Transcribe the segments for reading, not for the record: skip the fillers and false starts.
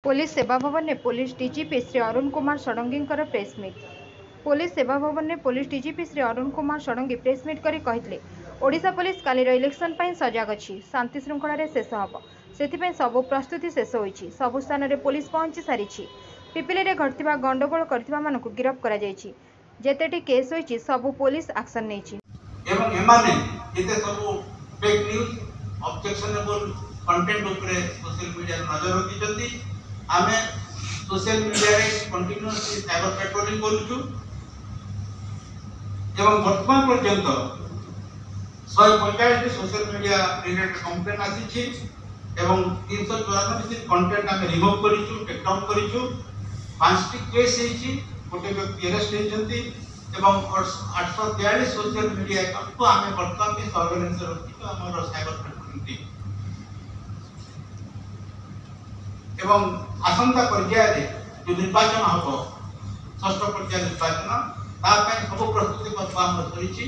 Police Seva Bhawan में police DGP Shri Arun Kumar Shadangi press meet. Police Seva Bhawan में police DGP Shri Arun Kumar Shadangi press meet कर कहते ओडिशा पुलिस कालीर इलेक्शन पर सजग अच्छी शांति श्रृंखला शेष हम से सबू प्रस्तुति शेष होती सबु स्थान में पुलिस पहुंची सारी पिपिली में घटता गंडगोल करथिबा मानकु गिरफ्त करा जायछि जेतेटी केस होईछि सबु पुलिस एक्शन नेछि एवं एमाने जेते सबु फेक न्यूज ऑब्जेक्शनेबल कंटेंट ऊपर सोशल मीडिया नजर रखिछथि आमे सोशल मीडिया रे कंटीन्यूअसली साइबर पेट्रोलिंग करूछु एवं वर्तमान पर्यंत 145 सोशल मीडिया रिलेटेड कंप्लेंट आसीछि एवं 394 कंटेंट आमे रिमूव करिछु टेक डाउन करिछु 5 टी केस हेछि गोटे व्यक्ति अरेस्ट हेछंती एवं 842 सोशल मीडिया अकाउंट को आमे वर्तमान में सर्वेलेंस रखिछु हमर साइबर पेट्रोलिंग टीम एवं आसंता पर्याय जो निर्वाचन हम षष्ठ पर्याय निर्वाचन सब प्रस्तुति करी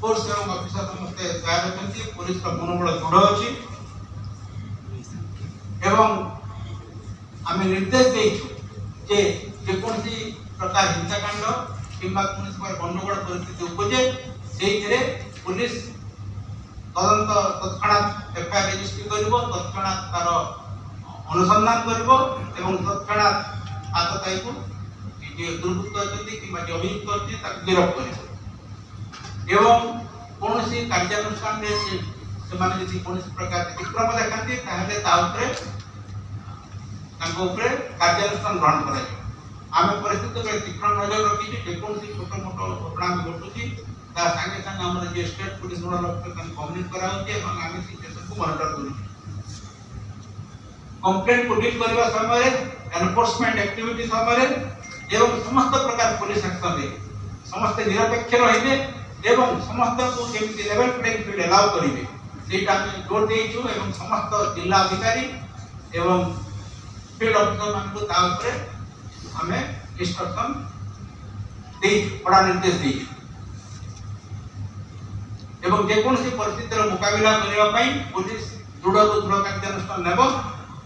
फोर्स एवं ऑफिसर समस्ते तैयार होती पुलिस मनोबल दृढ़ अच्छी एवं आम निर्देश देचु जे जेकोसी प्रकार हिंसाकांड किंबा गंडगोल परिस्थिति उपजे से पुलिस तदंत तत्क्षणात एफआईआर रेजिस्ट्री कर तत्क्षणात तार अनुसंधान करिवो एवं तत्क्षणात आतताई को जे दुर्वृत्त अछि कि जे अभियुक्त अछि ताक गिरफ्त करिवो एवं कोनोसी कार्यानुष्ठान रे से माने यदि कोनोसी प्रकार विक्रम देखांती ताहले ता ऊपर ताको ऊपर कार्यानुष्ठान ग्रहण करा आमे परिस्थिति रे तीक्ष्ण नजर रखी जे कोनोसी छोटो मोटो घटना में घटुची ता संगे संगे हमर जे state police nodal officer communicate करा होती एवं आमे सिचुएशन को मॉनिटर करू कंप्लेंट को डील करबा समय एनफोर्समेंट एक्टिविटी समय एवं समस्त प्रकार पुलिस एक्शन रे समस्त निरपेक्ष रहिबे एवं समस्त को जेमिति लेवल प्लेइंग फील्ड अलाउ करिवे सेटा हम जोर देइछु एवं समस्त जिला अधिकारी एवं फील्ड ऑफिसर मान को ता ऊपर हमें इंस्ट्रक्शन देइछु बड़ा निर्देश देइछु एवं जे कोनसी परिस्थिति रो मुकाबला करबा पई पुलिस दृढ़ कार्यानुष्ठान नेबो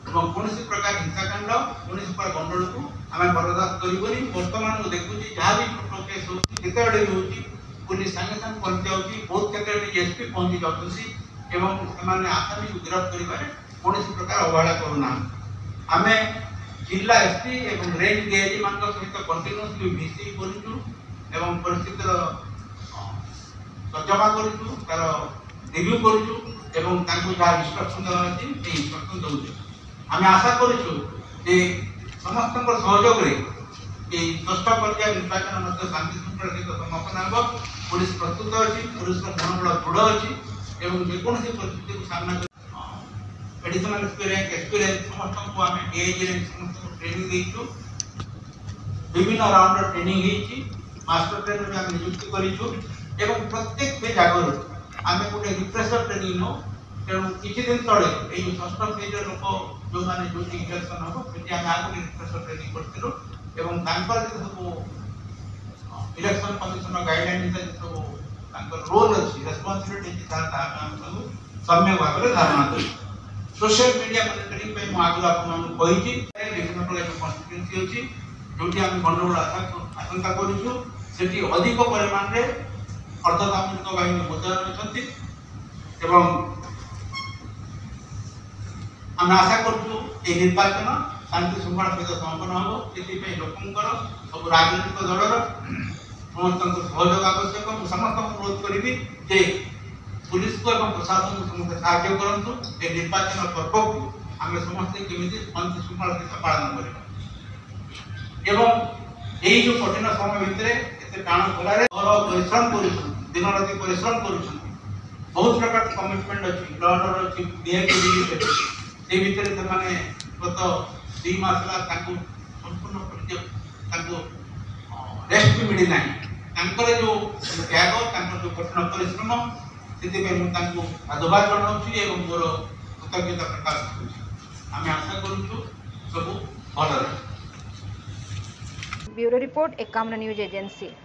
एवं कोनसी प्रकार हिंसाकांड कोनसी प्रकार गंडगोल को आमे बर्दाश्त करिबोनी वर्तमान को देखुची जहा भी छोटो केस होची केतेडे होची पुलिस संगे संग पहुंच जाउची बहुत केतेडे एसपी पहुंची जाउची एवं समाने आसामी को गिरफ्त करिबारे कोनसी प्रकार अवहेला करूना आमे जिला एसपी एवं रेंज डीआईजी मान को सहित कंटीन्यूअसली मिसी करूछु एवं परिस्थिति रो तर्जमा करूछु तार रिव्यू करूछु एवं तांको जहा इंस्ट्रक्शन देला अछि ए इंस्ट्रक्शन दउछु आमे आशा करूछु जे समस्त सहयोग रे ए षष्ठ पर्याय निर्वाचन मध्य शांति श्रृंखला सहित समापन हो पुलिस प्रस्तुत अछि पुलिस मनोबल दृढ़ अछि एवं जे कोनसी परिस्थिति को सामना कर एडिशनल एक्सपीरियंस समस्त को आमे डीआईजी रे समस्त को ट्रेनिंग देइछु विभिन्न राउंड ट्रेनिंग हेछि मास्टर ट्रेनर रे आमे नियुक्ति करिछु एवं प्रत्येक पेज आगर आमे गोटे रिफ्रेशर ट्रेनिंग नो तेणु किछि दिन तळे एई षष्ठ पेज लोक जो माने जो इलेक्शन हो सेठी हम आगु रिफ्रेशर ट्रेनिंग करथिलु एवं तांकर जे सब इलेक्शन कमिशन गाइडलाइन जे सब तांकर रोल अछि रिस्पांसिबिलिटी जे ता हम सब सम्य भाव रे धारणा करू सोशल मीडिया मॉनिटरिंग पे मु आगु आपन कहिछि विभिन्न प्रकार कॉन्स्टिट्यूएंसी अछि जोटी हम गंडगोल आशंका करूछु सेठी अधिक परिमाण रे अर्धसामरिक बाहिनी मुतयन अछंती एवं हम आशा करूँ ये निर्वाचन शांति श्रृंखला सहित समापन हम से लोकंर सब राजनीतिक दलर समस्त सहयोग आवश्यक समस्त अनुरोध करी जे पुलिस को एवं प्रशासन को समस्त साहाय्य करूँ ये निर्वाचन पर्व को आम समस्ते केमी शांति श्रृंखला सहित पालन कर एवं यही जो कठिन समय भितर एत टाण खरारे परिश्रम कर दिन राति परिश्रम कर बहुत प्रकार कमिटमेंट अच्छी लॉर्डर अच्छी डीआईजी से भीतर से माने गत 2 मास ला ताको संपूर्ण ताको रेस्ट भी मिली नाही तांकर जो त्याग तांकर जो कठिन परिश्रम सेति पे मु तांको आभार जणाउछि एवं मोर कृतज्ञता प्रकाश करूछि आमे आशा करूछु सब भल रहे। Bureau report Ekamra news agency.